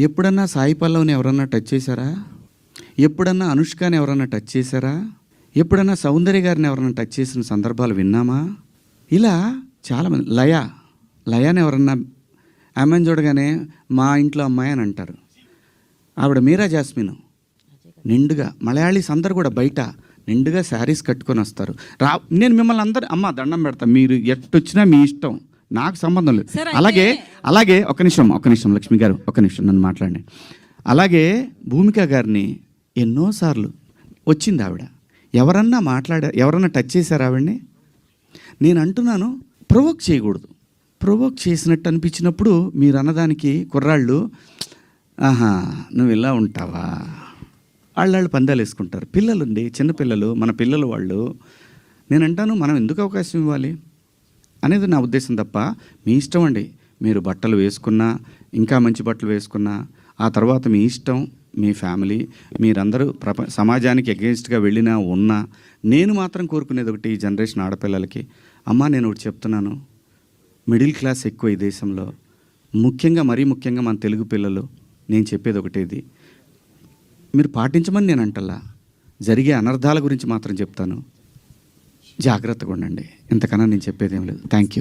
ఎప్పుడన్నా సాయి పల్లవిని ఎవరన్నా టచ్ చేశారా? ఎప్పుడన్నా అనుష్కని ఎవరన్నా టచ్ చేశారా? ఎప్పుడన్నా సౌందర్య గారిని ఎవరన్నా టచ్ చేసిన సందర్భాలు విన్నామా? ఇలా చాలామంది లయాని ఎవరన్నా ఆమెను చూడగానే మా ఇంట్లో అమ్మాయి అని అంటారు. ఆవిడ మీరా జాస్మిన్ నిండుగా మలయాళీస్ అందరు కూడా బయట నిండుగా శారీస్ కట్టుకొని వస్తారు. నేను మిమ్మల్ని అందరు అమ్మ దండం పెడతా, మీరు ఎట్టొచ్చినా మీ ఇష్టం, నాకు సంబంధం లేదు. అలాగే ఒక నిమిషం లక్ష్మి గారు, ఒక నిమిషం నన్ను మాట్లాడండి. అలాగే భూమిక గారిని ఎన్నోసార్లు వచ్చింది ఆవిడ. ఎవరన్నా టచ్ చేశారు ఆవిడ్ని? నేను అంటున్నాను, ప్రొవోక్ చేయకూడదు. ప్రొవోక్ చేసినట్టు అనిపించినప్పుడు మీరు అన్నదానికి కుర్రాళ్ళు ఆహా నువ్వు ఇలా ఉంటావా, వాళ్ళు పందాలు వేసుకుంటారు. పిల్లలుండి చిన్నపిల్లలు, మన పిల్లలు వాళ్ళు. నేను అంటాను, మనం ఎందుకు అవకాశం ఇవ్వాలి అనేది నా ఉద్దేశం తప్ప మీ ఇష్టం అండి. మీరు బట్టలు వేసుకున్నా, ఇంకా మంచి బట్టలు వేసుకున్నా, ఆ తర్వాత మీ ఇష్టం, మీ ఫ్యామిలీ, మీరందరూ సమాజానికి అగెన్స్ట్గా వెళ్ళినా ఉన్నా, నేను మాత్రం కోరుకునేది ఒకటి, ఈ జనరేషన్ ఆడపిల్లలకి, అమ్మ నేను ఒకటి చెప్తున్నాను, మిడిల్ క్లాస్ ఎక్కువ ఈ దేశంలో, మరీ ముఖ్యంగా మన తెలుగు పిల్లలు. నేను చెప్పేది ఒకటేది, మీరు పాటించమని నేను అంటల్లా, జరిగే అనర్థాల గురించి మాత్రం చెప్తాను. జాగ్రత్తగా ఉండండి. ఇంతకన్నా నేను చెప్పేది ఏం లేదు. Thank you.